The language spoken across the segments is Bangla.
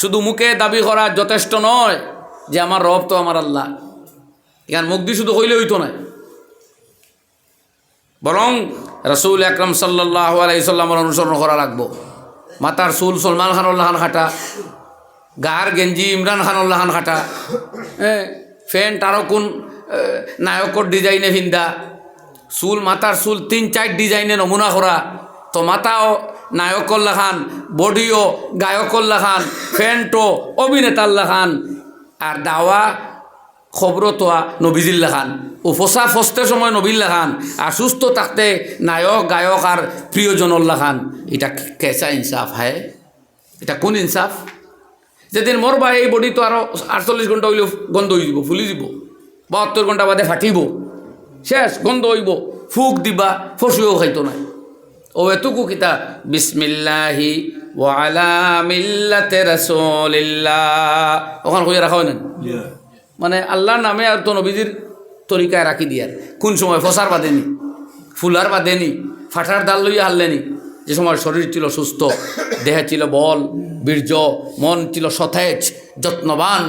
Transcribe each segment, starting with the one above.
শুধু মুখে দাবি করা যথেষ্ট নয় যে আমার রব তো আমার আল্লাহ, এখানে মুখ দিয়ে শুধু হইলে হইতো না, বরং রাসূল আকরাম সাল্লাল্লাহু আলাইহি সাল্লামের অনুসরণ করা লাগবো। মাতার চুল সলমান খানুল্লাহ খান খাটা, গার গেঞ্জি ইমরান খানুল্লাহ খান খাটা, ফ্যান্ট আরও কোন নায়কর ডিজাইনে ভিন্দা, চুল মাতার চুল 3-4 ডিজাইনে নমুনা করা, তো মাথাও নায়কল্লা খান, বডিও গায়কল্লা খান, ফ্যান্টও অভিনেতাল্লা খান, আর দাওয়া খবরও তোয়া নবীজিল্লা খান, উপসা ফস্তে সময় নবীল্লা খান, আর সুস্থ থাকতে নায়ক গায়ক আর প্রিয়জনল্লা খান। এটা কেসা ইনসাফ হয়? এটা কোন ইনসাফ? যেদিন মরবা এই বডি তো আরও 48 ঘন্টা হইলেও গন্ধ হয়ে যাব, ফুলি যাব, 72 ঘন্টা বাদে ফাটিব, শেষ গন্ধ হইব, ফুক দিবা, ফসিও খাইতো না। ও এতকু কিতা বিসমিল্লাহি ওয়া আলা মিল্লাতি রাসূলিল্লাহ ওখান কইয়া রাখা হয় না, মানে আল্লাহর নামে আর তো নবীজির তরিকায় রাখি দিয়ার। কোন সময় ফসার বাদেনি, ফুলার বাদেনি, ফাটার দাল লইয়া হারলেনি, যে সময় শরীর ছিল সুস্থ, দেহে ছিল বল বীর্য, মন ছিল সতেজ, যত্নবান,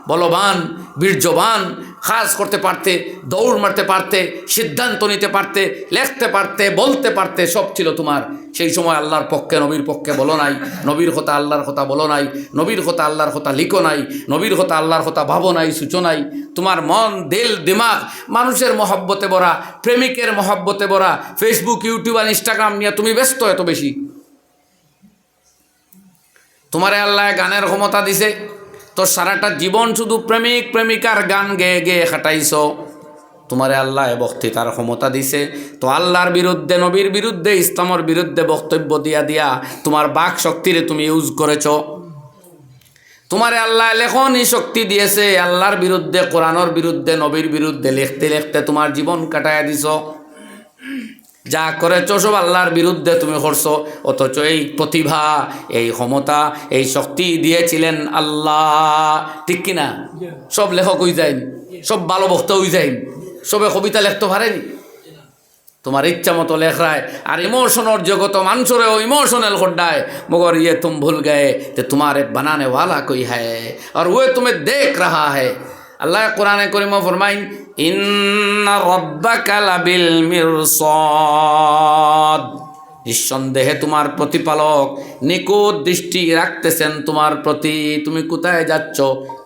বলবান, বীর্যবান, কাজ করতে পারতে, দৌড় মারতে পারতে, সিদ্ধান্ত নিতে পারতে, লেখতে পারতে, বলতে পারতে, সব ছিল তোমার। সেই সময় আল্লাহর পক্ষে নবীর পক্ষে বলো নাই, নবীর কথা আল্লাহর কথা বলো নাই, নবীর কথা আল্লাহর কথা লিখো নাই, নবীর কথা আল্লাহর কথা ভাবো নাই, সূচনাই। তোমার মন দিল দিমাগ মানুষের মহব্বতে ভরা, প্রেমিকের মহব্বতে ভরা, ফেসবুক ইউটিউব আর ইনস্টাগ্রাম নিয়ে তুমি ব্যস্ত এত বেশি। তোমারে আল্লাহ গানের ক্ষমতা দিছে, তো সারাটা জীবন শুধু প্রেমিক প্রেমিকার গান গেয়ে গেয়ে খাটাইছ। তোমারে আল্লাহ বক্তৃতার ক্ষমতা দিছে, তো আল্লাহর বিরুদ্ধে, নবীর বিরুদ্ধে, ইসলামের বিরুদ্ধে বক্তব্য দিয়া দিয়া তোমার বাক শক্তিরে তুমি ইউজ করেছ। তোমারে আল্লাহ লেখনী শক্তি দিয়েছে, আল্লাহর বিরুদ্ধে, কোরআনের বিরুদ্ধে, নবীর বিরুদ্ধে লিখতে লিখতে তোমার জীবন কাটাইয়া দিছ। যা করেছ সব আল্লাহর বিরুদ্ধে তুমি করছো, অথচ এই প্রতিভা, এই ক্ষমতা, এই শক্তি দিয়েছিলেন আল্লাহ, ঠিক কিনা? সব লেখক হয়ে যায়নি, সব ভালো বক্তা হয়ে যায়নি, সবে কবিতা লিখতে পারেনি। তোমার ইচ্ছা মতো লেখায় আর ইমোশনের জগত মানুষরেও ইমোশনাল খड्डाए, मगर ये तुम भूल गए कि तुम्हारे बनाने वाला कोई है और वो तुम्हें देख रहा है। अल्लाह कुरान करीम फरमाइन इन्ना रब्बका लाबिल मिरसाद, निस्संदेहे तुम्हार प्रतिपालक निकट दृष्टि राखतेছেন তোমার প্রতি। তুমি কোথায় যাচ্ছ,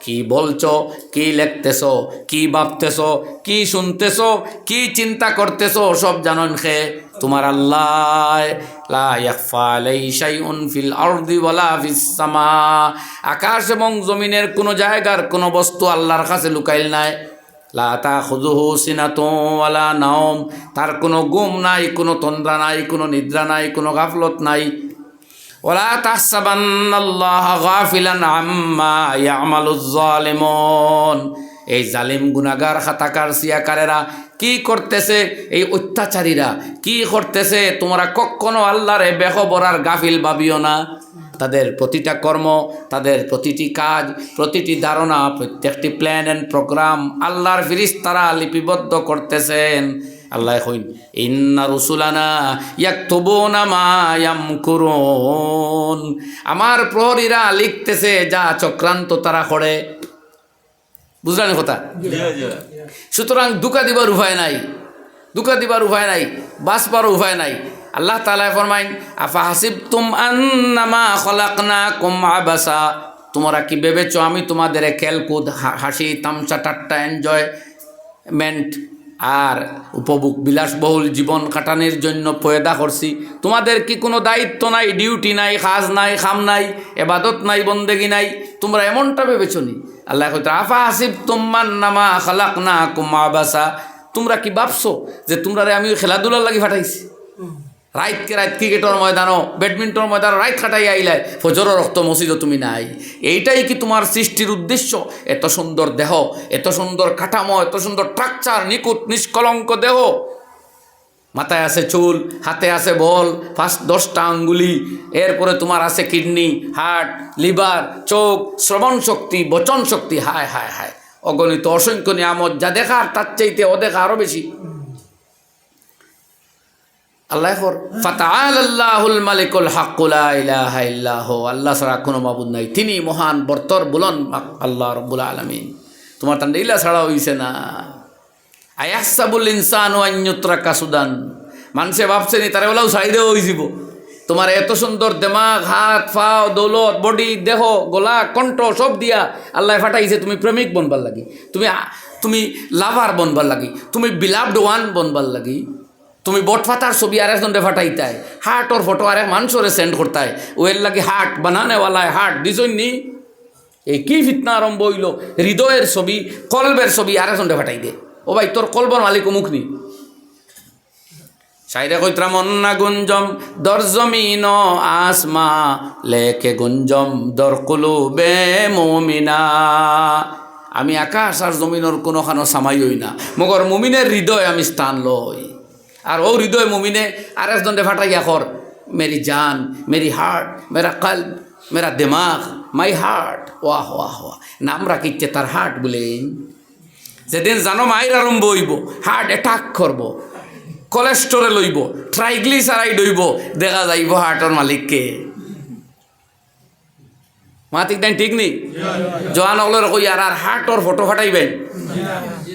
কি বলছো, কি লিখতেছো, কি ভাবতেছো, কি শুনতেছো, কি চিন্তা করতেছো, সব জানেন কে? তোমার আল্লাহ। লা ইয়াখফা আলাইহি শাইউন ফিল আরদি ওয়ালা ফিস সামা, আকাশ এবং জমিনের কোনো জায়গার কোনো বস্তু আল্লাহর কাছে লুকাইল নাই। লা তাখুযুহু সিনাতুন ওয়ালা নাওম, তার কোনো ঘুম নাই, কোনো তন্দ্রা নাই, কোনো নিদ্রা নাই, কোনো গাফলত নাই। ওয়ালা তাহসাবান্নাল্লাহা গাফিলান আম্মা ইয়ামালুজ জালিমুন, এই জালিম গুনাহগার খাতাকার সিয়াকারেরা কি করতেছে, এই অত্যাচারীরা কি করতেছে, তোমরা কখনো আল্লাহরে বেখবর আর গাফিল ভাবিও না। তাদের প্রতিটা কর্ম, তাদের প্রতিটি কাজ, প্রতিটি ধারণা, প্রত্যেকটি প্ল্যান অ্যান্ড প্রোগ্রাম আল্লাহর ফেরেশতারা লিপিবদ্ধ করতেছেন। আল্লাহ কইন ইন্না রুসুলানা ইয়াকতুবুনা মা ইয়ামকুরুন, আমার প্রহরীরা লিখতেছে যা চক্রান্ত তারা করে। বুঝলেন কথা? সুতরাং দুকা দিবার উপায় নাই, দুকা দিবার উপায় নাই, বাঁচবার উপায় নাই। আল্লাহ তাআলা ফরমাইন আফা হাসিবতুম আন্নামা খলাকনাকুম আবাসা, তোমরা কি ভেবেছো আমি তোমাদের খেলকুদ, হাসি তামসা, ঠাট্টা, এনজয়মেন্ট আর উপভোগ বিলাসবহুল জীবন কাটানোর জন্য পয়দা করছি? তোমাদের কি কোনো দায়িত্ব নাই, ডিউটি নাই, কাজ নাই, খাম নাই, ইবাদত নাই, বন্দেগি নাই? তোমরা এমনটা ভেবেছো নি? আল্লাহ কইতে আফা হাসিবতুম আন্নামা খলাকনাকুম আবাসা, তোমরা কি ভাবছো যে তোমরা আমি খেলাধুলার লাগি ফাটাইছি? রাইতকে রাইত ক্রিকেটের ময়দানও, ব্যাডমিন্টন ময়দানও রাইত খাটাই আইলাই, ফজর রক্ত মসজিদও তুমি নাই। এইটাই কি তোমার সৃষ্টির উদ্দেশ্য? এত সুন্দর দেহ, এত সুন্দর কাঠামো, এত সুন্দর স্ট্রাকচার, নিখুঁত নিষ্কলঙ্ক দেহ, মাথায় আছে চুল, হাতে আছে বল, 5-10টা আঙ্গুলি, এরপরে তোমার আছে কিডনি, হার্ট, লিভার, চোখ, শ্রবণ শক্তি, বচন শক্তি, হায় হায় হায়, অগণিত অসংখ্য নিয়ামত, যা দেখার তার চাইতে অদেখা আরও বেশি। আল্লাহ ফাতাআলাল্লাহুল মালিকুল হাক্কু লা ইলাহা ইল্লাহু, আল্লাহ ছাড়া কোনো মাবুদ নাই, তিনি মহান বর্তর বুলন আল্লাহ রব্বুল আলামিন। তোমার তান্ডে ইলা ছাড়া হইছে না। আয়াহসাবুল ইনসানু আন ইউতরাকা সুদান, মানুষে ভাবছে নি তারা ওলাও ছাড়ি দেওয়া হয়েছিল। তোমার এত সুন্দর দেমাগ, হাত পাও, দৌলত, বডি, দেহ, গলা, কণ্ঠ সব দিয়া আল্লাহ ফাটাইছে তুমি প্রেমিক বনবার লাগি, তুমি লাভার বনবার লাগি, তুমি বিলাভড ওয়ান বনবার লাগি। তুমি বটফাতার ছবি আর একজনরে ফাটাইতায়, হার্টর ফটো আর এক মানুষরে সেন্ড করতায়, ওয়ের লাগে হার্ট বানানেওয়ালায় হার্ট দিছনি। এই কি ফিতনা আরম্ভ হইল, হৃদয়ের ছবি, কলবের ছবি আর একজনরে ফাটাই দে। ও ভাই তোর কলবর মালিক মুখ নি সাইরে কইত্রা মন্না গুঞ্জম দর জমিন আসমা লেকে গুঞ্জম দর কুলুবে মুমিনা। আমি আকাশ আর জমিনের কোনোখানো সামাই হই না, মগর মুমিনের হৃদয় আমি স্থান লই। আর ও হৃদয় মুমিনে আর একজনরে ফাটাইয়া কর, মেরি জান, মেরি হার্ট, মেরা কলব, মেরা দিমাগ, মাই হার্ট। ওয়াহ ওয়াহ ওয়াহ, নাম রাখিচ্ছে তার হার্ট বলেন। যেদিন জানো মায়ের আরম্ভ হইব, হার্ট অ্যাটাক করব, কোলেস্টোরেল হইব, ট্রাইগ্লিসারাইড হইব, দেখা যাইব হার্টের মালিককে। মাতিক দেন ঠিক নেই জোয়ান হলের কই আর হার্টর ফটো ফাটাইবেন,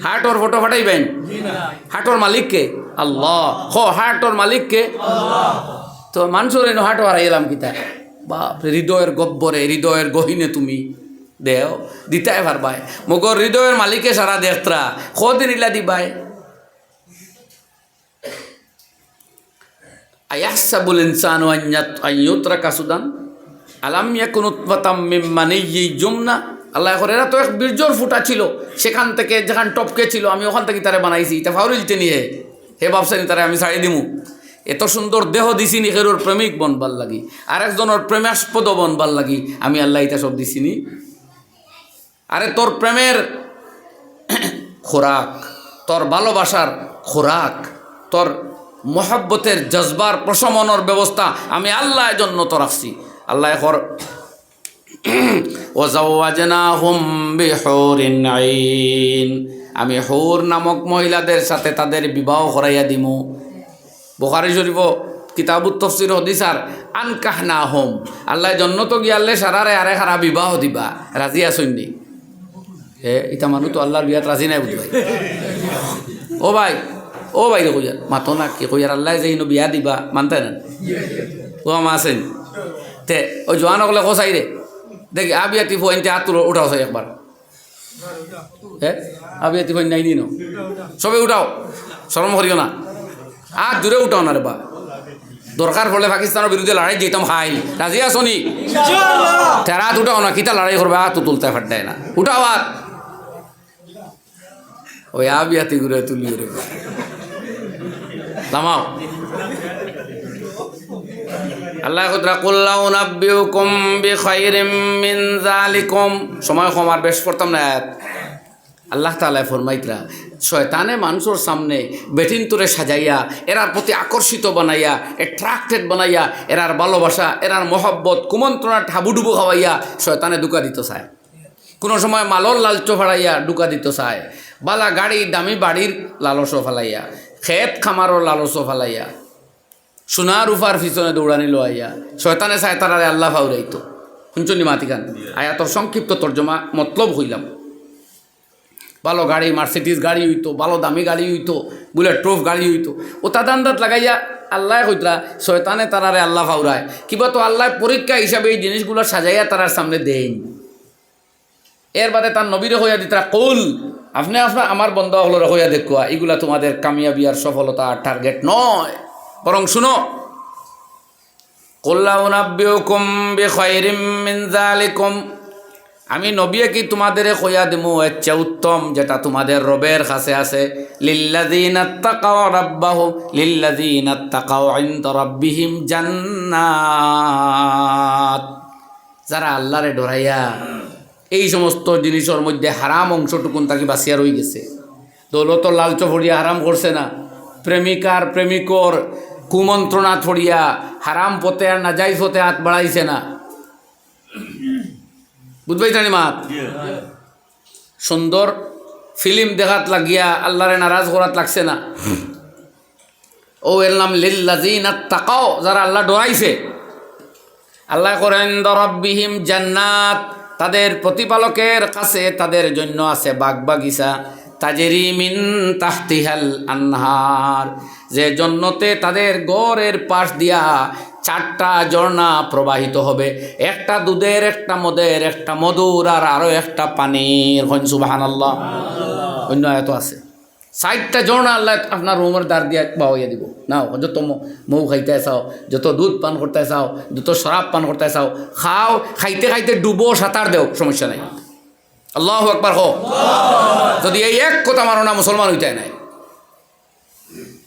হার্টর ফটো ফাটাইবেন, হার্টর মালিককে আল্লাহ। হার্টর মালিককে তো মানুষের এনে হার্ট হারাই এলাম কিতা বাপ, হৃদয়ের গব্বরে, হৃদয়ের গহিনে তুমি দেও দিতাই পারবাই। মগর হৃদয়ের মালিকে সারা দেখতরা কদিন ইলা দিবাই। আয়াহসাবুল ইনসানু আন ইউতরাকা সুদান আলাম ইয়াকুন উতবাতাম মিন মানিয়্যি যুমনা। আল্লাহ করে এরা তো এক বীর্যর ফুটা ছিল, সেখান থেকে যেখান টপকে ছিল আমি ওখান থেকে তারে বানাইছি, এটা ফাউরিলতে নিয়ে হে বাপসানি তারে আমি ছাড়ি দিমু। এত সুন্দর দেহ দিছিনি হেরোর প্রেমিক বনবার লাগি, আর একজনের প্রেমাস্পদ বনবার লাগি আমি আল্লাহ এটা সব দিছিনি। আরে তোর প্রেমের খোরাক, তোর ভালোবাসার খোরাক, তোর মহব্বতের জজবার প্রশমনের ব্যবস্থা আমি আল্লাহর জন্য তো রাখছি। আল্লাহ কর ওয়াজাওয়াজনাহুম বিহুরিন আইন, আমি হুর নামক মহিলাদের সাথে তাদের বিবাহ করাইয়া দিমু। বুখারী শরীফ কিতাবুত তাফসীর হদিসার আনকাহনাহুম, আল্লাহ জন্য তো গিয়ালে সারারে আরে খারা বিবাহ দিবা, রাজি আসুননি? এটা মানুষ তো আল্লাহর বিয়াত রাজি নাই বুঝ ভাই। ও ভাই, ও ভাই রে কইয়ার মাতো না কি কইয়ার আল্লাহ যে ইনো বিয়া দিবা মানতে না ও আমা আছেন তে ওই জোয়ান হলে কোসাই রে দেখি আবিয়াতি ফোনতে হাত তুলো উঠাও সাই একবার। আবিয়াতি ফোন নাই দিন সবে উঠাও, শরম করিও না, আর দূরে উঠাও না রে বা। দরকার পড়লে পাকিস্তানের বিরুদ্ধে লড়াই যেতাম হাই, রাজি আছো নি? তেরা হাত উঠাও না, কিতা লড়াই করবে হাত তুলতে ফাটায় না, উঠাও হাত। ওই আবিয়াতি ঘুরে তুলি রে লামাও। আল্লাহ কতরা কুল্লাউ নাব্বিউকুম বিখাইরিম মিন যালিকুম, সময় কম আর বেশ পড়তাম না। আল্লাহ তাআলা ফরমাইতরা শয়তানে মানুষের সামনে বেটিন তুরে সাজাইয়া এরার প্রতি আকর্ষিত বানাইয়া, অ্যাট্রাক্টেড বানাইয়া, এরার ভালোবাসা, এরার মহব্বত কুমন্ত্রণা ঠাবুডুবু খাওয়াইয়া শয়তানে দুকা দিত চায়। কোনো সময় মালর লালচ ফাড়াইয়া দুকা দিত চায়, বালা গাড়ি দামি বাড়ির লালস ফালাইয়া, খেত খামারর লালস ফালাইয়া, সোনার উফার পিছনে দৌড়ানি লোয়াইয়া শয়তানে চায় তারারে আল্লাহ ফাউরাইতো। শুনছনি মাতিকান আয়াতর সংক্ষিপ্ত তর্জমা মতলব হইলাম। ভালো গাড়ি, মার্সিডিজ গাড়ি হইতো, ভালো দামি গাড়ি হইতো, বুলেট প্রুফ গাড়ি হইতো, ও তাদান্দাত লাগাইয়া আল্লাহ কইতরা শয়তানে তারারে আল্লাহ ফাউরায়। কিবা তো আল্লাহ পরীক্ষা হিসাবে এই জিনিসগুলো সাজাইয়া তারার সামনে দেন। এর বাদে তার নবীরে হইয়া দিতরা কুল, আপনি আপনার আমার বন্ধ হলো হইয়া দেখুয়া, এগুলা তোমাদের কামিয়াবি আর সফলতা আর টার্গেট নয়, বরং শুনো কুল্লাউ নাব্বিউকুম বিখাইরিম মিন যালিকুম, আমি নবীয়ে কি তোমাদের কইয়া দিমু এর চেয়ে উত্তম যেটা তোমাদের রবের কাছে আছে। লিল্লাযীনা তাকাউ রাব্বাহুম লিল্লাযীনা তাকাউ ইনদা রাব্বিহিম জান্নাত, যারা আল্লাহরে ডরাইয়া এই সমস্ত জিনিসের মধ্যে হারাম অংশটুকুন তাকে বাঁচিয়া রয়ে গেছে। দৌলত লালচ ফড়িয়া হারাম করছে না, প্রেমিকার প্রেমিকর কুমন্ত্রণা ছড়িয়া হারাম পথে আর নাজাইজ পথে হাত বাড়াইছে না। বুঝবাই জানি মাত সুন্দর ফিল্ম দেখাত লাগিয়া আল্লাহরে নারাজ করাত লাগছে না। ও এর নাম লিল্লাযিনা তাকাও, যারা আল্লাহ ডরাইছে। আল্লাহ করেন রাব্বিহিম জান্নাত, তাদের প্রতিপালকের কাছে তাদের জন্য আছে বাগবাগিচা, তাজরি মিন তাহতিহাল আনহার, যে জন্নতে তাদের গড়ের পাশ দিয়া 4টা ঝর্ণা প্রবাহিত হবে, একটা দুধের, একটা মদের, একটা মধুর, আর আরও একটা পানির। হন সুবহানাল্লাহ। অন্য আয়াত আছে 4টা ঝর্ণা আল্লাহ আপনার রুমের দ্বার দিয়ে বাওয়াইয়া দিব। নাও, যত মৌ খাইতে চাও, যত দুধ পান করতে চাও, যত শরাব পান করতে চাও, খাও, খাইতে খাইতে ডুবো, সাঁতার দেও, সমস্যা নাই। আল্লাহু আকবার হো। যদি এই এক কথা মানো না, মুসলমান হইতে নাই।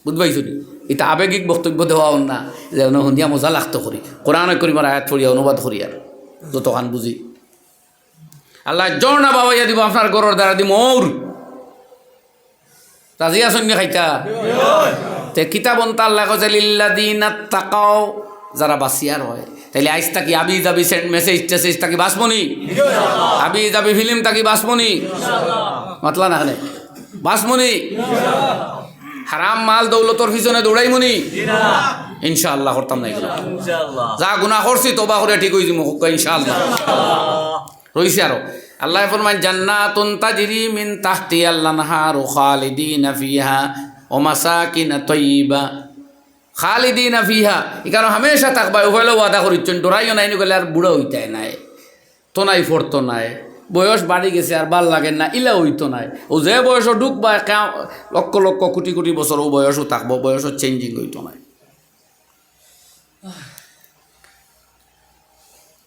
বুঝবাইছো? এটা আবেগিক বক্তব্য দেওয়া না, যে শুনিয়া মজা লাগতো করি, কোরআন করিমার আয়াত পড়িয়া অনুবাদ করি, আর যতখান বুঝি আল্লাহ ঝর্ণা বাবাইয়া দিব আপনার গরুর দ্বারা দিব। মৌর রাজি আসন খাইতা তে কিতাব আল্লাহ কাছে লিল্লাযিনা তাকাও, যারা বাসিয়ার হয়। তাইলে আইস তাকি আবি যাবি মেসেজ টেসেজ তাকি বাসমনি, আবি যাবি ফিল্ম তাকি বাসমনি, মাতলা না খানে বাসমনি, হারাম মাল দৌলতর পিছনে দৌড়াইমনি ইনশাআল্লাহ করতাম না। যা গুনাহ করছি তওবা করে ঠিক হয়ে যাবো ইনশাআল্লাহ। রইছে আরো আল্লাহ ফরমান জান্নাতুন তাজরি মিন তাহতিহাল আনহার খালিদিনা ফিহা ওয়া মাসাকিন তাইয়্যিবা। খালিদিনা ফিহা এখানে হামেশা থাকবা, ওহলে ওয়াদা করিচ্ছেন, ডরাইও নাই গেলে আর বুড়ো হইতে নাই, তো নাই ফরতো নাই, বয়স বাড়ি গেছে আর ভাল লাগে না, ইলা হইতো নাই। ও যে বয়সও ঢুকবা লক্ষ লক্ষ কোটি কোটি বছর ও বয়সও থাকবো, বয়সও চেঞ্জিং হইতো নাই।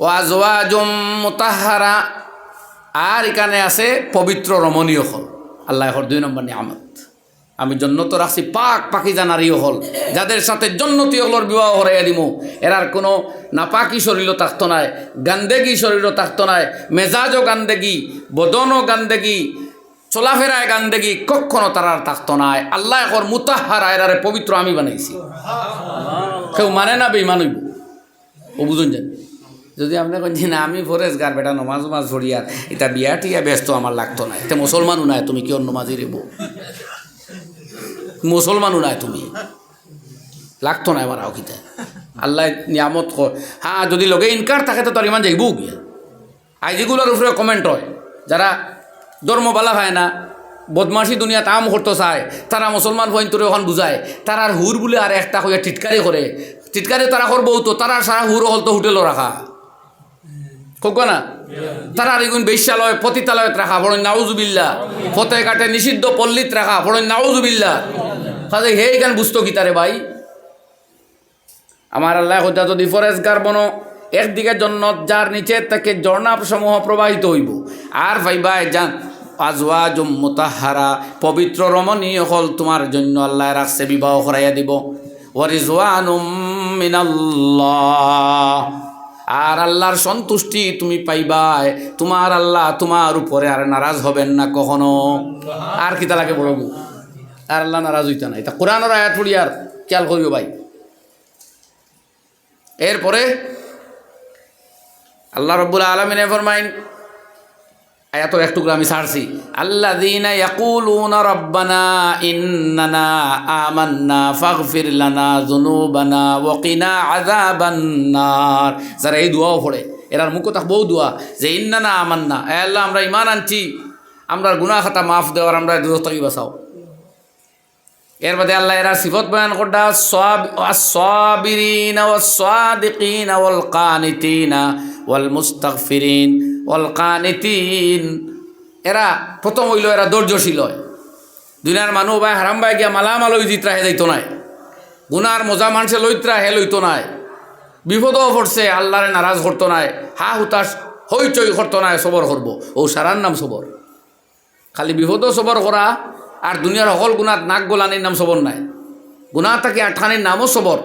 ওয়াজওয়াজুম মুতাহহারা, আর এখানে আছে পবিত্র রমণীয় হল। আল্লাহ 2 নম্বর নিয়ামত, আমি জন্নত রাখছি পাক পাকিজা নারীও হল, যাদের সাথে জন্নতি হলর বিবাহ হরাইয়া দিব। এরার কোনো নাপাকি শরীরও থাকতো নাই, গান্দেগি শরীরও থাকতো নাই, মেজাজও গান্দেগি, বদনও গান্দেগি, চলাফেরায় গান্দেগি কখনো তারার থাকতো নাই। আল্লাহ এখন মুতাহহারা, এরারে পবিত্র আমি বানাইছি। কেউ মানে না বেঈমান হইব, ও বুঝুন জানি। যদি আপনি কেন না আমি ফরেজগার বেটা নমাজ নমাজ ভরিয়ার এটা বিয়া টিয়া ব্যস্ত আমার লাগতো না, এটা মুসলমানও নাই, তুমি কি অন্য মাঝে রেব, মুসলমানও নাই, তুমি লাগতো না আমার আউকিতে। আল্লাহ নিয়ামত হ্যাঁ, যদি লগে ইনকার থাকে তো তোর ইমান যাইব গিয়া। আইজিগুলোর উপরে কমেন্ট হয়, যারা ধর্ম বালা হয় না, বদমাশি দুনিয়া তাম করতে চায়, তারা মুসলমান হইন তোর এখন বুঝায়, তারা আর হুর বলে আর একটা হইয়া টিটকারি করে, টিটকারি তারা করবো তো, তারা সারা হুর হল তো হোটেলও রাখা হোক না, তারা আর এগুন বেশ্যালয় পতিতালয়ত রাখা, বড় নাউজুবিল্লাহ, ফতে কাটে নিষিদ্ধ পল্লীত রাখা, বড় নাউজুবিল্লাহ। কাজে হে এখান বুঝতো কি তারে ভাই, আমার আল্লাহ হত্যা যদি ফরেজগার বনো, একদিকে জন্নত যার নিচে থেকে ঝর্ণা সমূহ প্রবাহিত হইব, আর ভাইবাই যান আজওয়াজুম মুতাহহারা, পবিত্র রমণীয় হল তোমার জন্য আল্লাহ রাখছে, বিবাহ করাইয়া দিব। ওয়া রিজওয়ানুম মিনাল্লাহ, আর আল্লাহর সন্তুষ্টি তুমি পাইবাই, তোমার আল্লাহ তোমার উপরে আর নারাজ হবেন না কখনো। আর কিতা লাগে বলবো, আর আল্লাহ নারাজ হইতা নাই। তা কোরআনের আয়াত পড়ি আর খেয়াল করিও ভাই। এরপরে আল্লাহ রাব্বুল আলামিন ফরমাইন, আয়াতের একটু আমি ছাড়ছি, আল্লাযীনা ইয়াকুলুনা রাব্বানা ইন্নানা আমান্না ফাগফির লানা যুনুবানা ওয়া কিনা আযাবান নার। যারা এই দোয়াও পড়ে, এরার মুখে থাক বহু দোয়া, যে ইন্নানা আমান্না, এ আল্লাহ আমরা ঈমান আনছি, আমরা গুনাহ খাতা মাফ দেওয়ার, আমরা দুজখ থেকে বাঁচাও। এর বাদে আল্লাহ এরা সিফত বয়ান করটা, আস-সাবিরিনা ওয়াস-সাদিকিনা ওয়াল কানিতিনা ওয়াল মুস্তাগফিরিন ওয়াল কানিতিন। এরা প্রথম হইল এরা ধৈর্যশীল হয়। দুনিয়ার মানুষ ভাই হারাম ভাই গিয়া মালামাল ওই জিতরা হে যাইতো নাই, গুনার মজা মানুষে লইত্রা হে লইতো নাই, বিপদও পড়ছে আল্লাহরে নারাজ করতো নাই, হা হুতাশ হইচই করতো নাই, সবর করবো। ও সারার নাম সবর। খালি বিপদও সবর করা, আর দুনিয়ার সকল গুণাত নাক গোলানির নাম সবর নাই, গুণা থাকে আঠানির নামও সবর।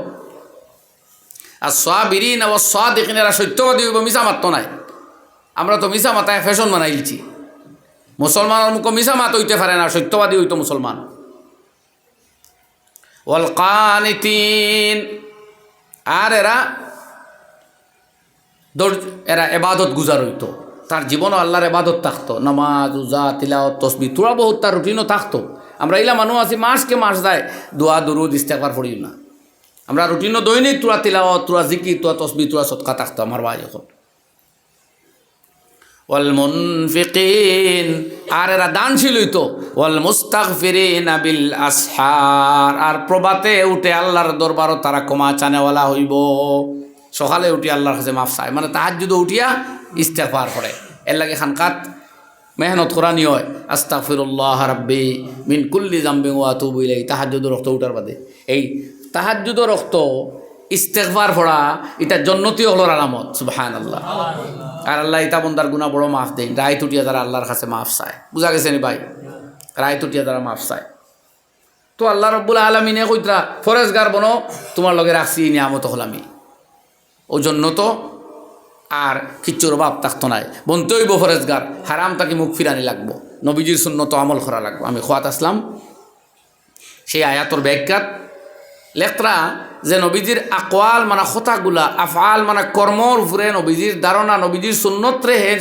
আর সাবিরিন ও সাদিকিন, এরা সত্যবাদী হইব, মিছা মাত্র নাই। আমরা তো মিছা মাথায় ফ্যাশন বানাই দিচ্ছি, মুসলমানের মুখ মিছা মাত হইতে পারে না, সত্যবাদী হইতো মুসলমান। ওয়াল কানিতিন, আর এরা এবাদত গুজার হইতো, তার জীবনও আল্লাহর এবাদত থাকতো, নামাজ রোজা তিলাওয়াত তসবিহ তোরা বহুত তার রুটিনও থাকতো। আমরা ইলা মানুষ আছি মাসকে মাস যায় দোয়া দুরুদ ইস্তেগফার পড়ি না। আমরা রুটিন দৈনিক তোরা তিলাওয়াত তোরা জিকির তোরা তসবিহ তোরা সদকা থাকতো আমার ভাই এখন। ওয়াল মুনফিকিন আর এরা দানশীল হইতো, ওয়াল মুস্তাগফিরিনা বিল আসহার আর প্রভাতে উঠে আল্লাহর দরবারও তারা ক্ষমা চানেওয়ালা হইব। সকালে উঠি আল্লাহর কাছে মাফ চায়, মানে তাহাজ্জুদে উঠিয়া ইস্তেগফার করে। এর লাগে খানকাত মেহনত করা নিয় আস্তাগফিরুল্লাহ রাব্বি মিন কুল্লি যামবিন ওয়া আতুবু ইলাইহি। তাহাজ্জুদের রক্ত উঠার বাদে এই তাহাজ্জুদের রক্ত ইস্তেগফার পড়া এটা জন্নতি হলোর আলামত। সুবহানাল্লাহ। আর আল্লাহ ইতা বন্দার গুনাহ বড় মাফ দেন। রায় তুটিয়া তারা আল্লাহর কাছে মাফ চায়। বুঝা গেছে নি ভাই? রায় তুটিয়া তারা মাফ চায়। তো আল্লাহ রব্বুল আলামিনে কইতরা ফরেজগার বনো তোমার লগে রাখছি নিয়ামত হলামি, ও জন্য তো আর কিচ্ছুর অভাব থাকতো নাই। বনতে হইব ফরেজগার, হারাম তাকে মুখ ফিরানি লাগবো, নবীজির সুন্নত আমল করা লাগবো। আমি খোয়াত আসলাম সেই আয়াতর ব্যাখ্যাত লেখরা যে নবীজির আকওয়াল মানে কথাগুলা, আফআল মানে কর্মর উপরে নবীজির ধারণা, নবীজির সুন্নতরে হে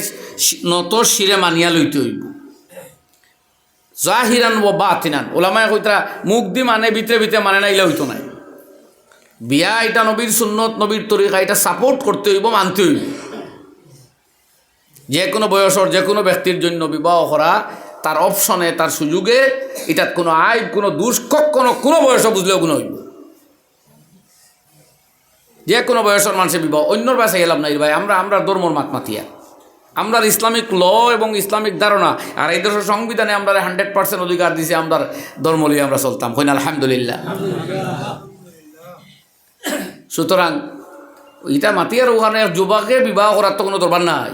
নত শিরে মানিয়া লইতে হইব। জাহিরান ও বাতিনান ওলামায়ে কইতরা মুখ দি মানে ভিতরে ভিতরে মানে না, ইলা হইতো নাই। বিয়া এটা নবীর সুন্নত নবীর তরিকা, এটা সাপোর্ট করতে হইব, মানতে হইব। যে কোনো বয়সর যে কোনো ব্যক্তির জন্য বিবাহ করা তার অপশনে তার সুযোগে, এটার কোনো আইব কোনো দোষ কোনো বয়স বুঝলেও কোনো হইব। যে কোনো বয়সের মানুষের বিবাহ, অন্যর বাসায় এলাম নাই ভাই। আমরা ধর্মর মাতমাতিয়া, আমরা ইসলামিক ল এবং ইসলামিক ধারণা আর এই দেশের সংবিধানে আমরা 100% অধিকার দিয়েছি, আমরা ধর্ম লিয়ে আমরা চলতাম। হইনা আলহামদুলিল্লাহ। সুতরাং ইটা মাতিয়ার ওখানে যুবাকে বিবাহ করার তো কোনো দরকার নাই।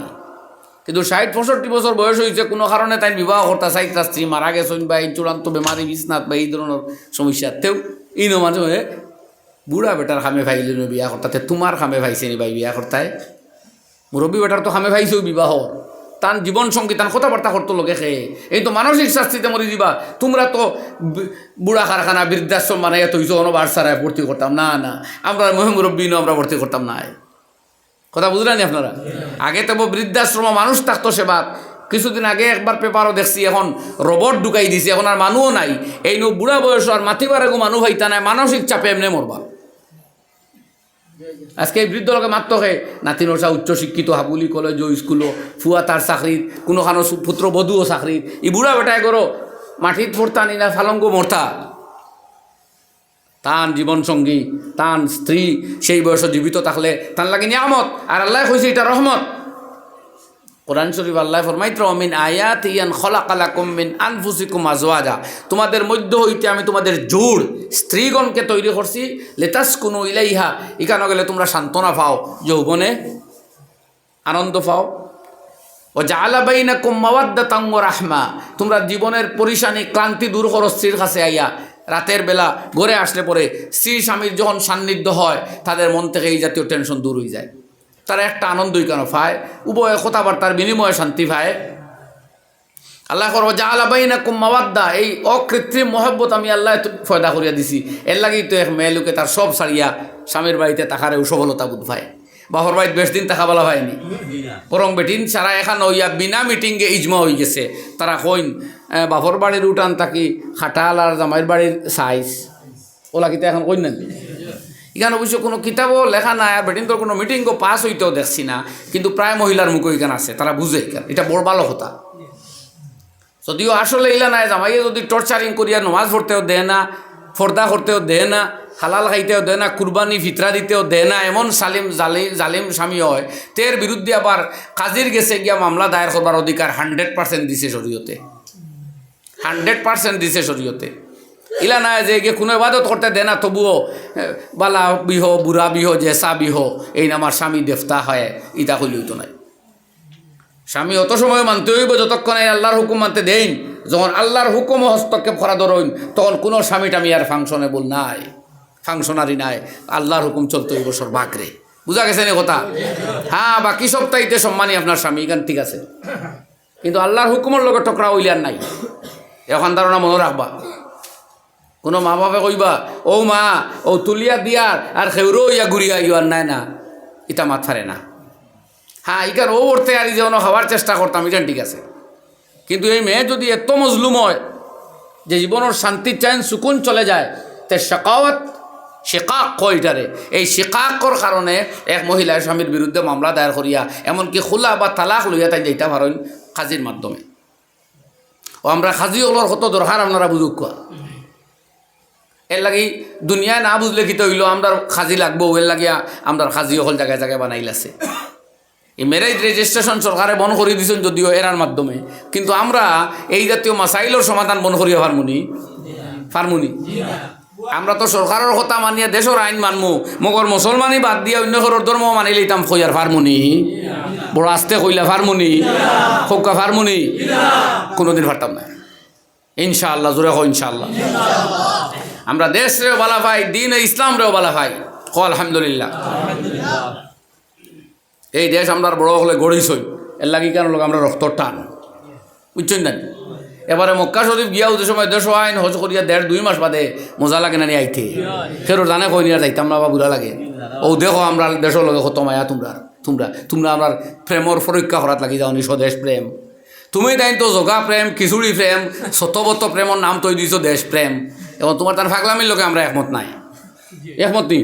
কিন্তু 60-65 বছর বয়স হয়েছে, কোনো কারণে তাই বিবাহ করতে চাই, তার স্ত্রী মারা গেছেন বা এই চূড়ান্ত বেমারি বিছনাথ বা এই ধরনের সমস্যা, তেও ইনো মাঝে মাঝে বুড়া বেটার খামে ভাইলি বিয়া করতে, তোমার খামে ভাইছে নি ভাই বিয়া করতায়? মুরব্বী বেটার তো খামে ভাইছেও বিবাহ, তান জীবন সঙ্গী তান কথাবার্তা করতো লোকে খেয়ে, এই তো মানসিক শাস্তিতে মরি দিবা। তোমরা তো বুড়া কারখানা বৃদ্ধাশ্রম মানে এত হইছো অনবার সারায় ভর্তি করতাম না, আমরা মুরব্বী আমরা ভর্তি করতাম না। কথা বুঝলেন আপনারা? আগে তো বৃদ্ধাশ্রম মানুষ থাকতো সেবা। কিছুদিন আগে একবার পেপারও দেখছি, এখন রোবট ঢুকাই দিছে, এখন আর মানুষও নাই। এই নো বুড়া বয়স আর মাতিবার আগু মানুষ হইতা নাই, মানসিক চাপে এমনি মরবা। আজকে এই বৃদ্ধ লোকে মাত্র হে নাতিনসা উচ্চশিক্ষিত হাবুলি কলেজ স্কুলও, ফুয়া তার চাকরিত, কোনোখানো পুত্র বধুও চাকরিত, ই বুড়া বেটায় করো মাটিত পড়তা নি না ফালঙ্গ মরতা। তান জীবনসঙ্গী তান স্ত্রী সেই বয়সে জীবিত থাকলে তার লাগে নিয়ামত, আর আল্লাহ কইছে এটা রহমত। কোরআন শরীফ আল্লাহ ফরমাইত মিন আয়াতি আন খলাকালাকুম মিন আনফুসিকুম আজওয়াজা, তোমাদের মধ্য হইতে আমি তোমাদের জোড় স্ত্রীগণকে তৈরি করছি, লিতাসকুনু ইলাইহা, ইখানে গেলে তোমরা সান্ত্বনা পাও, যৌবনে আনন্দ পাও। ও জাআলা বাইনাকুম মাওয়াদ্দাতান ওয়া রাহমা, তোমরা জীবনের পরিশানি ক্লান্তি দূর করো স্ত্রীর কাছে আইয়া। রাতের বেলা ঘরে আসলে পরে স্ত্রী স্বামীর যখন সান্নিধ্য হয়, তাদের মন থেকে এই জাতীয় টেনশন দূর হয়ে যায়, তারা একটা আনন্দই কেন পায়, উভয় কথাবার্তার বিনিময়ে শান্তি পায়। আল্লাহ করো জাআলা বাইনাকুম মাওয়াদ্দা, এই অকৃত্রিম মহব্বত আমি আল্লাহ ফয়দা করিয়া দিছি। এর লাগেই তো এক মেয়ে লোকে তার সব ছাড়িয়া স্বামীর বাড়িতে তাকারেও সফলতা বোধ পায়। বাপর বাড়িতে বেশ দিন থাকা বলা হয়নি, বরং বেটিন সারা এখান হইয়া বিনা মিটিংয়ে ইজমা হয়ে গেছে। তারা কইন বাপর বাড়ির উঠান থাকি খাটাল আর জামাইয়ের বাড়ির সাইজ ওলা কিতা এখন কইন না। এখানে অবশ্য কোনো কিতাবও লেখা নাই, আর বেটিন তোর কোনো মিটিংও পাস হইতেও দেখছি না, কিন্তু প্রায় মহিলার মুখে এখানে আছে, তারা বুঝে এটা বড় ভালো কথা। যদিও আসলে ইলা নাই, জামাইয়ে যদি টর্চারিং করিয়া নমাজ পড়তেও দেয় না, ফর্দা করতেও দেয় না, হালাল খাইতেও দেয় না, কুরবানি ফিতরা দিতেও দেয় না, এমন জালিম স্বামী হয়, তের বিরুদ্ধে আবার কাজীর গেছে গিয়া মামলা দায়ের করবার অধিকার 100% দিছে শরীয়তে, 100% দিছে শরীয়তে। ইলা নাই যে গিয়ে কোনো ইবাদত করতে দেয় না, তবুও বালা বিহ বুড়া বিহ জেসা বিহ এই আমার স্বামী দেবতা হয়, ইটা হইলেই তো নাই। স্বামী অত সময় মানতে হইব যতক্ষণ এই আল্লাহর হুকুম মানতে দেন। যখন আল্লাহর হুকুম হস্তক্ষেপ করা ধরুন, তখন কোনো স্বামী টামি আর ফাংশনেবল নাই, ফাংশনারি নাই, আল্লাহর হুকুম চলতে হইব সর্বাগ্রে। বুঝা গেছে না কথা? হ্যাঁ, বাকি সপ্তাহিতে সম্মানী আপনার স্বামী, এখান ঠিক আছে, কিন্তু আল্লাহর হুকুমের লোকের টকরা হইলার নাই। এখন ধারণা মনে রাখবা, কোনো মা বাপে কইবা ও মা ও তুলিয়া দিয়ার আর খেউরো ইয়া ঘুরিয়া ইয়ার নাই না, ইটা মাত ফারে না। হ্যাঁ, ইকার ও উঠতে আর যেন খাওয়ার চেষ্টা করতাম, এটা ঠিক আছে, কিন্তু এই মেয়ে যদি এত মজলুম হয়, যে জীবনের শান্তি চাইন সুকুন চলে যায় তে শাকাওয়াত শিকাক কয়টারে এই শিকাকর কারণে এক মহিলার স্বামীর বিরুদ্ধে মামলা দায়ের করিয়া এমনকি খোলা বা তালাক লইয়া তাই যাইতে পারেন কাজীর মাধ্যমে। ও আমরা কাজী হলোর কত দরকার আপনারা বুঝুক কোয়া। এর লাগি দুনিয়ায় না বুঝলে কি তো হইল আমরা কাজী লাগবো, এর লাগিয়া আমরা কাজী হল জায়গায় জায়গায় বানাইলাছে। এই ম্যারেজ রেজিস্ট্রেশন সরকারে বন করে দিয়েছেন যদিও এরার মাধ্যমে, কিন্তু আমরা এই জাতীয় মাসাইলের সমাধান বন করিয়া ফার্মুনি। আমরা তো সরকারের কথা মানিয়া দেশের আইন মানমু, মগর মুসলমানই বাদ দিয়া অন্য ঘরের ধর্ম মানি লইতাম কইয়ার ফার্মুনি। বড় আস্তে কইলা ফার্মুনি, খোকা ফার্মুনি, কোনোদিন ফারতাম না ইনশাআল্লাহ। জোরে কো ইনশাআল্লাহ। আমরা দেশ রেও বালা ভাই, দিন ইসলাম রেও বালা ভাই, কো আলহামদুলিল্লাহ। এই দেশ আমরা বড় হলে গড়িছই, এর লাগি কেন লোক আমরা রক্ত টান, বুঝছেন না। এবারে মক্কা শরীফ গিয়া ওদের সময় দেশ আইন হজ করিয়া 1.5-2 মাস বাদে মজা লাগে না নি আইতে, ফেরো জানে কই নিয়ে যাইতাম না বা বুড়া লাগে। ও দেখো আমরা দেশের লগে কত মায়া, তোমরা আমরা প্রেমর পরীক্ষা করাত লাগি যাও নি, স্বদেশ প্রেম। তুমি তাই তো জগা প্রেম, খিচুড়ি প্রেম, শতবত প্রেমর নাম তৈ দিছ দেশ প্রেম। এবং তোমার তার ফাগলামির লোকে আমরা একমত নাই, একমত নি।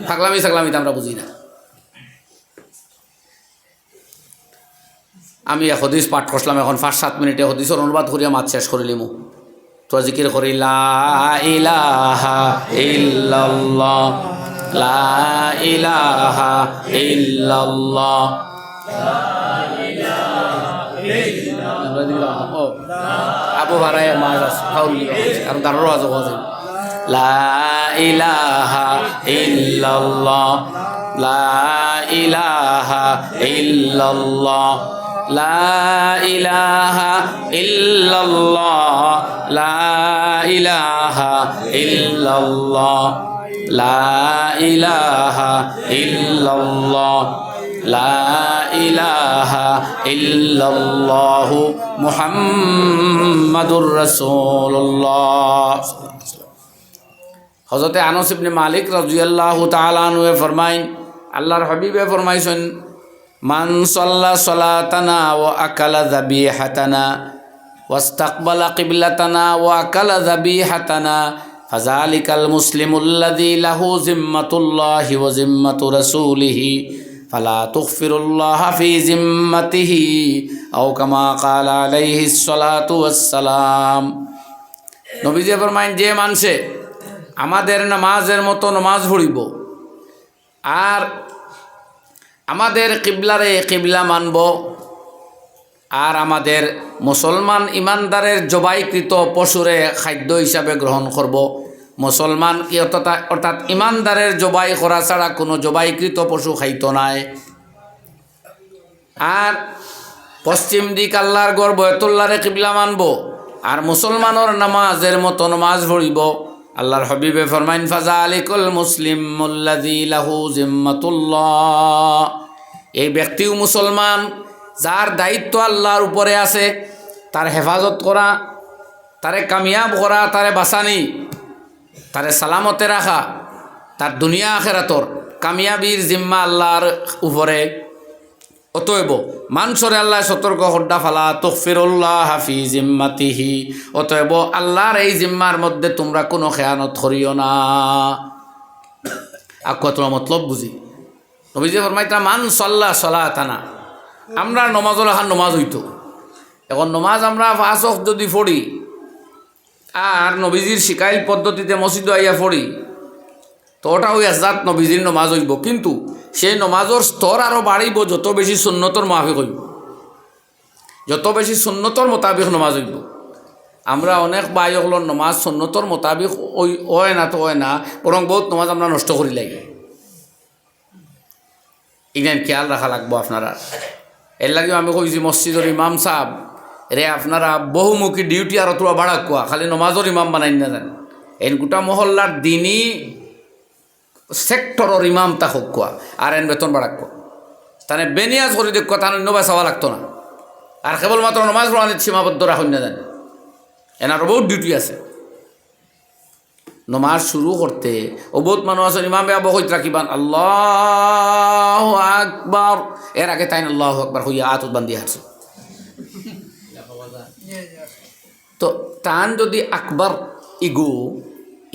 ফাগলামিতে আমরা বুঝি না। আমি এক হদিস পাঠ করলাম, এখন 5-7 মিনিটে হদিসের অনুবাদ করিয়া মাত শেষ করিলিমু। তো জিকির করি লা ইলাহা ইল্লাল্লাহ, লা ইলাহা ইল্লাল্লাহ, আবু ভাড়ায় মাছ আছে কারণ তারও আজ আছে। লা ইলাহা ইল্লাল্লাহ, লা ইলাহা ইল্লাল্লাহ, লা ইলাহা ইল্লাল্লাহ, লা ইলাহা ইল্লাল্লাহ, লা ইলাহা ইল্লাল্লাহ, লা ইলাহা ইল্লাল্লাহ মুহাম্মাদুর রাসূলুল্লাহ। হযরত আনাস ইবনে মালিক রাদিয়াল্লাহু তাআলা আনহু ফরমাইন, আল্লাহর হাবিবে ফরমাইছেন, মান সাল্লা সালাতানা ওয়া আকালা যাবিহাতানা ওয়াস্তাকবালা কিবলাতানা ওয়া আকালা যাবিহাতানা ফাযালিকাল মুসলিমুল্লাযী লাহু জিম্মাতুল্লাহি ওয়া জিম্মাতু রাসূলিহি ফালা তুগফিরুল্লাহা ফি জিম্মাতিহি আও কামা ক্বালা আলাইহিস সালাতু ওয়াস সালাম। নবীজি ফরমাইন, যে মানুষে আমাদের নামাজের মতো নামাজ পড়িব আর আমাদের কিবলারে কিবলা মানব আর আমাদের মুসলমান ইমানদারের জবাইকৃত পশুরে খাদ্য হিসাবে গ্রহণ করব, মুসলমান অর্থাৎ ইমানদারের জবাই করা ছাড়া কোনো জবাইকৃত পশু খাইত নাই, আর পশ্চিম দিক আল্লাহর গড় বয়তুল্লাহরে কিবলা মানব আর মুসলমানের নামাজের মতো নামাজ পড়িব। আল্লাহর হাবিবে ফরমাইন, ফাযালিকুল মুসলিমুল্লাযী লাহু জিম্মাতুল্লাহ। এই ব্যক্তিও মুসলমান যার দায়িত্ব আল্লাহর উপরে আছে, তার হেফাজত করা, তারে কামিয়াব করা, তারে বাঁচানি, তারে সালামতে রাখা, তার দুনিয়া আখেরাতর কামিয়াবির জিম্মা আল্লাহর উপরে। অতএব মানুষরে আল্লাহ সতর্ক হড্ডা ফালা তুগফিরুল্লাহ ফি জিম্মাতিহি, অতএব আল্লাহর এই জিম্মার মধ্যে তোমরা কোনো খেয়ানত করিও না। আকওয়াতুল মতলব বুঝি নবীজি ফরমাইতা, মান সাল্লা সালাতানা, আমরা নমাজল এখন নমাজ হইতো, এখন নমাজ আমরা 5 ওয়াক্ত যদি পড়ি আর নবীজির শিকাইল পদ্ধতিতে মসজিদে আইয়া পড়ি তো ওটা ওই আজাদ নবীজির নমাজ হইব, কিন্তু সেই নমাজের স্তর আরও বাড়িব যত বেশি সুন্নতর মাফিক হইব, যত বেশি সুন্নতর মোতাবিক নমাজ হইব। আমরা অনেক ভাই হলোর নমাজ সুন্নতর মোতাবিক ওই হয় না, তো হয় না, বরং বহুত নমাজ আমরা নষ্ট করি লাগে। ইনান খেয়াল রাখা লাগবো আপনারা। এর লাগেও আমি কইছি মসজিদের ইমাম সাহেব রে, আপনারা বহুমুখী ডিউটি আর তোরা বাড়াক কোয়া, খালি নমাজের ইমাম বানাই না যান, এন গোটা মহল্লার দিনই সেক্টরের ইমাম তা হোক কোয়া, আর এন বেতন বাড়াক কোয়া, তাহলে বেনিয়াজ করে দেখ কথা অন্য চাওয়া লাগতো না, আর কেবলমাত্র নমাজ পড়ানির সীমাবদ্ধ রাখুন না জান, এনারও বহুত ডিউটি আছে। নমাজ শুরু করতে ও বহুত মানুষ আছে ইমামে বহুত রাখিবান আল্লাহু আকবার, এর আগে তাই আল্লাহু আকবার হইয়া আতত বান্দি আছে। তো টান যদি আকবার ইগু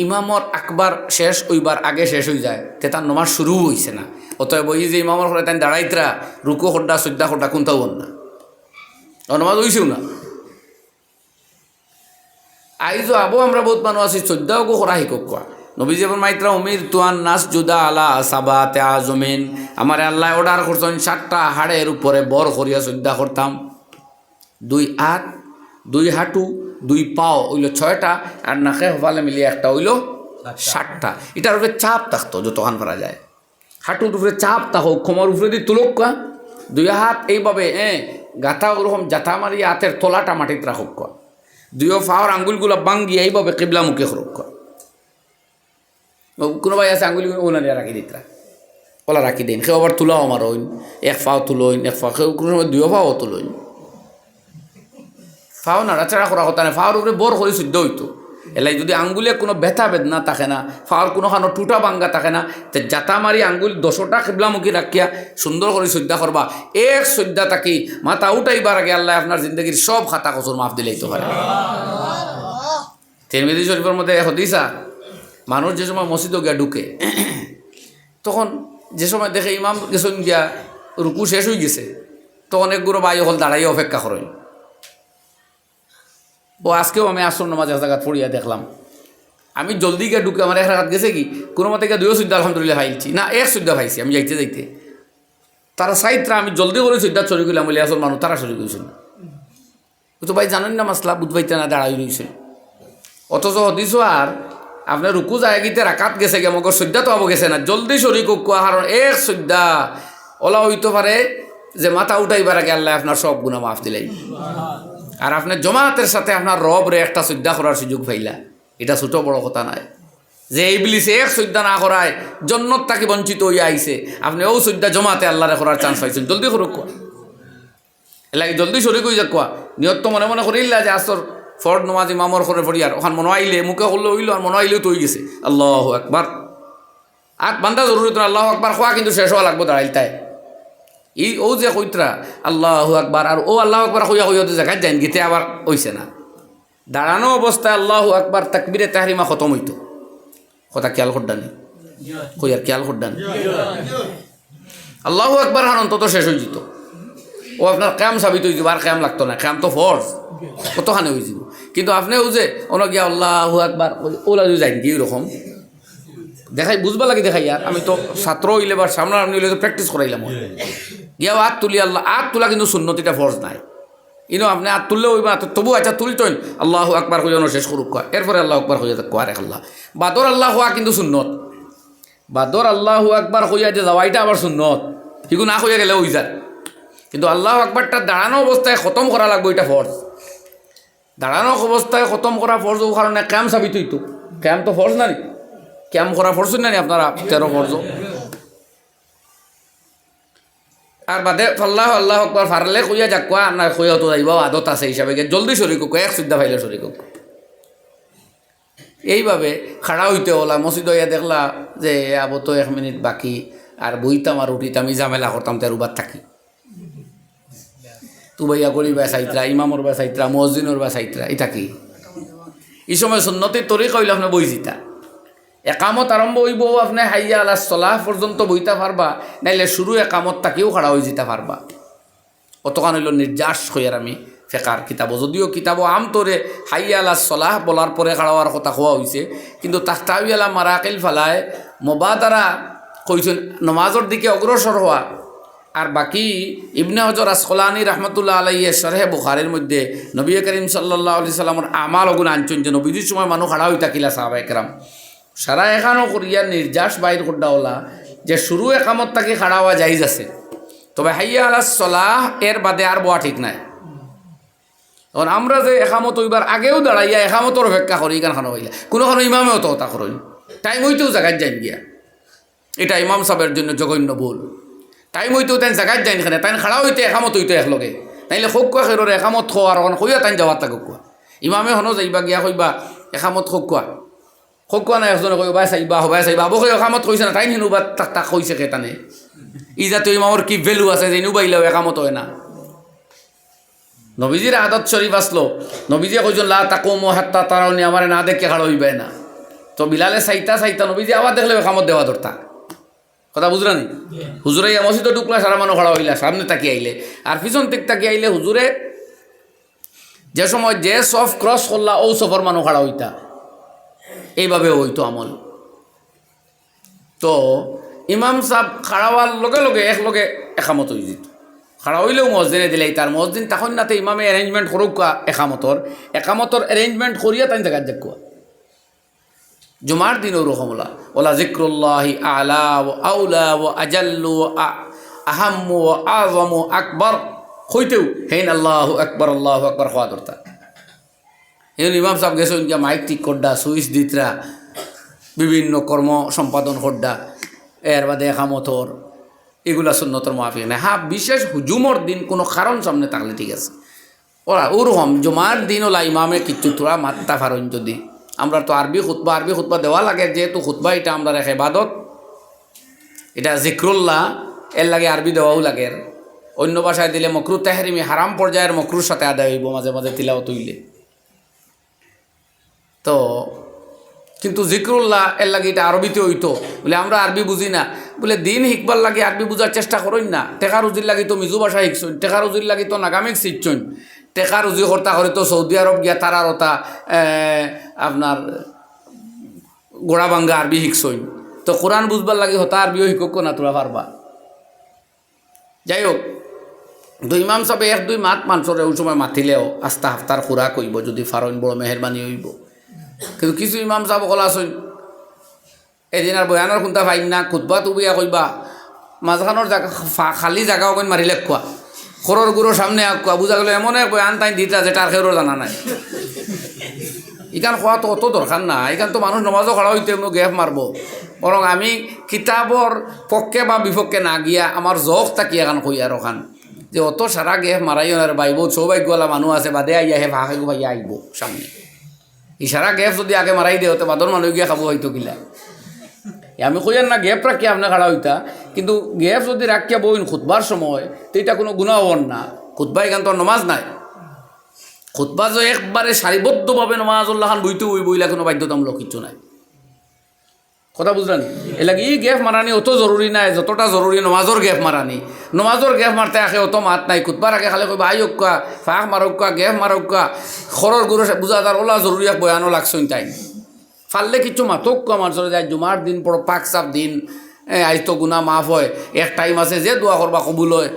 ইমামর আকবার শেষ হইবার আগে শেষ হয়ে যায় তে তার নমাজ শুরু হয়েছে না। অতএব ওই যে ইমামর ঘরে তাই দাঁড়াইতরা রুকু খড্ডা সদ্যা খড্ডা কোনটাও বল না, নমাজ হইছেও না। আইজো আবো আমরা বহুত মানুষ আছি চোদ্দাও গো করা শিকক কোয়া নবী যেমন মাইত্রা উমির তুয়ান নাচ জুদা আলা সাবা তে জমিন আমার আল্লাহ অর্ডার করছেন 7টা হাড়ের উপরে বর করিয়া চোদ্দা করতাম, 2 হাত 2 হাঁটু 2 পাও হইল 6টা, আর নাকে হফালে মিলিয়ে একটা হইল 7টা। এটার উপরে চাপ থাকতো যতক্ষণ করা যায়, হাঁটুর উপরে চাপ থাকুক, কোমর উপরে দিয়ে তুলক কোয়া, 2 হাত এইভাবে গাথা ওরকম জাথা মারি হাতের তলাটা মাটিতে রাখুক কোয়া, 2 পাওয়ার আঙ্গুলগুলো বাঙ্গি এইভাবে কিবলা মুখে করুক কোয়া। কোনো ভাই আছে আঙ্গুলি ওলা নিয়ে রাখি দিতরা, ওলা রাখি দিন, কেউ আবার তুলাও আমার হইন, 1 পাও তুলইন, 1 পাও কেউ কোনো সময় 2 পাও তুলইন, ফাও নাড়াচাড়া করা কথা না, ফাওয়ার উপরে বর করে শুদ্ধ হইতো। এলাই যদি আঙ্গুলে কোনো ব্যথা বেদনা থাকে না, ফাওয়ার কোনোখানো টুটা বাঙ্গা থাকে না, তো জাতা মারি আঙ্গুল 10টা কিবলামুখী রাখিয়া সুন্দর করে শ্রদ্ধা করবা, এক শ্রদ্ধা থাকি মাথা উঠাইবার আগে আল্লাহ আপনার জিন্দগির সব খাতা কসুর মাফ দিলেই তো পারে। তিরমিজি শরীফের মধ্যে হদিসা, মানুষ যে সময় মসজিদে গিয়া ঢুকে তখন যে সময় দেখে ইমাম গেছেন গিয়া রুকু শেষ হয়ে গেছে, তো অনেকগুলো ভাই হল দাঁড়াইয়া অপেক্ষা করেন। ও আজকেও আমি আসর নামাজ এক জায়গা পড়িয়া দেখলাম, আমি জলদি গিয়ে ঢুকে আমার 1 রাকাত গেছে কি কোনো মতে গিয়ে 2 সুদ্ধা আলহামদুলিল্লাহ ভাইছি না, 1 সুদ্ধা ভাইছি আমি যাইতে যাইতে, তারা সাইতরা আমি জলদি করে সুদ্ধা চুরি করলাম বলে আসল মানুষ তারা চুরি করেছিল। তো ভাই জানেন না মাসলা বুধবাইতে না দাঁড়াই রয়েছে, অথচ হদিস আর আপনার রুকু যায় গিতে রাকাত গেছে গে মগর সুদ্ধা তো আবো গেছে না, জলদি শরীর কোয়া, কারণ 1 সুদ্ধা ওলা হইতে পারে যে মাথা উঠাইবার আগে আল্লাহ আপনার সব গুনাহ মাফ দিলাই, আর আপনার জমাতের সাথে আপনার রবরে একটা শ্রদ্ধা করার সুযোগ পাইলা, এটা ছোট বড় কথা নয়। যে ইবলিস 1 শ্রদ্ধা না করায় জন্নত তাকে বঞ্চিত হইয়া আইছে, আপনি ও শ্রদ্ধা জমাতে আল্লাহরে করার চান্স পাইছেন, জলদি করুক কোয়া, এলাকি জলদি শরীর হয়ে যাক কোয়া। নিয়ত তো মনে মনে করিল্লা যে আসর ফরদ নমাজ ইমামর করে পড়ি, আর ওখান মনে আইলে মুখে করলে হইল, আর মনে আইলেও তো হয়ে গেছে আল্লাহু আকবার, আর বান্দা জরুরি তো আল্লাহু আকবার খোয়া কিন্তু শেষ হওয়া লাগবো দাঁড়াইলতায়। ও যে কইতরা আল্লাহু আকবার, আর ও আল্লাহু আকবার হইয়া হইয়া তো জায়গায় যাইন গীতে আবার হইছে না, দাঁড়ানো অবস্থায় আল্লাহু আকবার তাকবীরে তাহরিমা খতম হইতো, কথা খেয়াল করডানি কই আর খেয়াল করডানি, আল্লাহু আকবার হান অন্তত শেষ হয়ে যেত, ও আপনার ক্যাম সাবিত হয়ে যাব, আর ক্যাম লাগতো না, ক্যাম তো ফরজ কতখানে হয়ে যাব। কিন্তু আপনি ও যে অন গিয়া আল্লাহু আকবার ওলা যাইন কি রকম দেখাই বুঝবা লাগে দেখাই, আর আমি তো ছাত্র হইলে বা সামনে আপনি হইলে তো প্র্যাকটিস করাইলাম, গিয়া হাত তুলি আল্লাহ, হাত তোলা কিন্তু সুন্নতিটা ফরজ নাই, ইনো আপনি হাত তুললে হইবা, তবু আচ্ছা তুলতইন আল্লাহু আকবার হইয়া শেষ করুক কোয়া, এরপরে আল্লাহু আকবার হইয়া কোয়া রেখ আল্লাহ, বাদর আল্লাহ হওয়া কিন্তু সুন্নত, বাদর আল্লাহু আকবার হইয়া যে যাওয়া এটা আবার সুন্নত, কিন্তু না হইয়া গেলে হই যায়, কিন্তু আল্লাহু আকবারটা দাঁড়ানো অবস্থায় খতম করা লাগবে, এটা ফরজ, দাঁড়ানো অবস্থায় খতম করা ফরজ, ও কারণে ক্যাম সাবিত হইতো, ক্যাম তো ফরজ না, ক্যাম করা ফরজ না আপনারা 13 ফরজ, আর বাদে আল্লাহ আল্লাহ আকবার ফারলে কইয়া যাক কোয়া, আপনার কইয়া তো যাইব আদত আছে হিসাবে জলদি শরীর কোক, 1 সুদ্ধা ফাইলে শরীর কোক। এইভাবে খাড়া হইতে হলা মসজিদ হইয়া দেখলা যে আবো তো 1 মিনিট বাকি, আর বইতাম আর উঠিতাম, এই ঝামেলা করতাম, তার উবার থাকি তু ভাইয়া করিবা চাইত্রা, ইমামর বা চাইত্রা, মসজিদর বা চাইত্রা, এটা কি এই সময় সুন্নতির তরিকা হইলে আপনি বই জিতা, একামত আরম্ভ হইব আপনি হাইয়া আলা সলাহ পর্যন্ত বইতে পারবা, নাইলে শুরু একামত তাকেও খাড়া হয়ে যেতে পারবা, অতখান হইল নির্যাস হইয়ার আমি ফেকার কিতাব, যদিও কিতাব আমতরে হাইয়া আলা সলাহ বলার পরে খাড়া হওয়ার কথা কোয়া হয়েছে, কিন্তু তাহতাউয়ালা মারাকিল ফালায় মোবাদারা কইছেন নমাজের দিকে অগ্রসর হওয়া। আর বাকি ইবনে হজর আসকলানি রহমতুল্লাহ আলাইহি শরহে বুখারীর মধ্যে নবী করিম সাল্লাল্লাহু আলাইহি সাল্লামের আমাল ওগুলো আনছেন যে নবীজির সময় মানুষ খাড়া হই থাকিলা সাহাবায়ে কেরাম, সারা এখানো করিয়া নির্যাস বাইর করডা হলা যে শুরু একামত তাকে খাড়া হওয়া জায়েজ আছে, তবে হাইয়া আলাস সলাহ এর বাদে আর বয়া ঠিক নাই। তখন আমরা যে একামত হইবার আগেও দাঁড়াইয়া একামতর অপেক্ষা করি, এখান খানো হইলা কোনোখানো ইমামেও তো হতা করেন, টাইম হইতেও জায়গায় যাইন গিয়া, এটা ইমাম সাহেবের জন্য জঘন্য ভুল, টাইম হইতেও তাই জায়গায় যাইন খানে, তাই খাড়া হইতে একামত হইতে একলগে, নাইলে খোকুয়া খেরোর একামত খো আর এখন কইয়া তাই যাওয়ার তাকে কোয়া, ইমামে হনো যাইবা গিয়া কইবা একামত খোকুয়া খোকুয়া নাই, একজনে কই বাই চাইবা হবাই চাইবা, আবকে একামত কইছে না, তাই নিনুবা তাক তাক কইছে কেতানে, ই জাতীয় ইমামর কি ভ্যালু আছে যে নুবাইলেও একামত হয় না। নবীজির আদত শরীফ আসলো, নবীজি কইজন লা তাকুমু হাত্তা তারাউনি, আমারে না দেখে খাড়া হইবে না। তো বিলালে চাইতা চাইতা নবীজি আবার দেখলে খামত দেওয়া ধরতা। কথা বুঝরা নি? হুজুরে মসজিদে ঢুকলা, সারা মানুষ খাড়া হইলা, সামনে তাকি আইলে, আর পিছন থেকে তাকি আইলে হুজুরে যে সময় যে সফ ক্রস করলা ও সফর মানুষ খাড়া হইতা, এইভাবে হইতো আমল। তো ইমাম সাহেব খাড়া হওয়ার লগে লগে একলগে একামত হয়ে যেত। খাড়া হইলেও মসজিদে দিলে তার মসজিদ তখন নাতে ইমামে অ্যারেঞ্জমেন্ট করুক একামতর অ্যারেঞ্জমেন্ট করিয়া তাই জায়গা দেখুয়া। জুমার দিন ওরকম ওলা জিক্রুল্লাহি আলা ও আউলা ও আজাল্লু ও আহাম্মু ও আযমু আকবর হইতেও হেন আল্লাহ আকবর হওয়া দরকার। এই ইমাম সাহেব গেছে মাইক ঠিক করডা, সুইচ দিতরা, বিভিন্ন কর্ম সম্পাদন করডা, এর বাদে একামতর এগুলা সুন্নতর মাফিক নাই। হ্যাঁ, বিশেষ হুজুমর দিন কোনো কারণ সামনে থাকলে ঠিক আছে। ওরা ওরকম জুমার দিন ওলা ইমামে কিচ্ছু তোরা মাত্তা ফারণ যদি আমরা তো আরবি খুতবা দেওয়া লাগে, যেহেতু খুতবা এটা আমরা রেখে বাদত, এটা জিক্রুল্লাহ, এর লাগে আরবি দেওয়াও লাগে। অন্য ভাষায় দিলে মকরু তাহরিমি, হারাম পর্যায়ের মকরুর সাথে আদায় হইব মাঝে মাঝে তিলাওয়াত হইলে। তো কিন্তু জিক্রুল্লাহ এর লাগে এটা আরবিতে হইতো বলে আমরা আরবি বুঝি না বলে দিন শিখবার লাগে আরবি বুঝার চেষ্টা করইন না। টেকা রুজির লাগি তো মিজু ভাষা শিখছইন, টেকা রুজির লাগি তো নাগামিক শিখছইন, টেকা রুজি কর্তা করে তো সৌদি আরব গিয়া তারার ওটা আপনার গোড়া ভাঙ্গা আরবি শিখছইন। তো কোরআন বুঝবার লাগে হতা আরবিও শিকক না, তোরা পারবা। যাই হোক, তো ইমাম সাহেব এক দুই মাত মানুষরে ওই সময় মাতিলেও আস্তা হাফতার খুরাক হইব যদি ফারইন, বড় মেহরবানি হইব। কিন্তু কিছু ইমাম সাহেব কলা আসইন এদিন আর বয়ানোর খুন্তা ফাইন না, খুতবা তুবিয়া কইবা মাঝখানোর জায়গা খালি জায়গা ওখানে মারিলে খোয়া খরর গুঁড়ো সামনে আঁকুয়া বুঝা গেল এমন এক বয়ান তাই দিতা যেটা আর খেয়েও জানা নাই। এখান খোয়া তো অত দরকার না, এখান তো মানুষ নমাজও খাড়া হইতে এমন গ্যাপ মারবো। বরং আমি কিতাবর পক্ষে বা বিপক্ষে না গিয়া আমার জখ থাকি এখন কই আর ওখান যে অত সারা গ্যাপ মারাইও আর বাইব সৌভাগ্যওয়ালা মানুষ আছে বাদে আইয়া হে ভাগে ভাইয়া আইব সামনে। ইশারা গ্যাপ যদি আগে মারাই দেয় তো বাদর মানুষ গিয়া খাবো হয়তো কিলা। আমি কইয়ার না গ্যাপ রাখিয়া আপনার খাড়া হইতা, কিন্তু গ্যাপ যদি রাখিয়া বইন খুতবার সময় তো এটা কোনো গুণা হন না। খুতবা এখান তো নমাজ নাই, খুতবা যে একবারে সারিবদ্ধভাবে নমাজুল্লাহ খান বইতে ওই বইলা কোনো বাধ্যতামূলক কিছু নাই। কথা বুঝলেন? এ লাগে এই গ্যাপ মারানি অত জরুরি নাই যতটা জরুরি নমাজর গ্যাপ মারানি। নমাজর গ্যাপ মারতে আগে অত মাত নাই, খুতবার আগে খালে কইবা আই হোক্কা ফাঁক মারক্কা গ্যাপ মারক্কা খরর গুরু বুঝা তার ওলা জরুরি এক বয়ানও লাগছইন তাই ফাললে কিছু মাতক আমার চলে যায়। জুমার দিন বড় পাক সাপ দিন, আজ তো গুণা মাফ হয়, এক টাইম আছে যে দোয়া করবা কবুল হয়।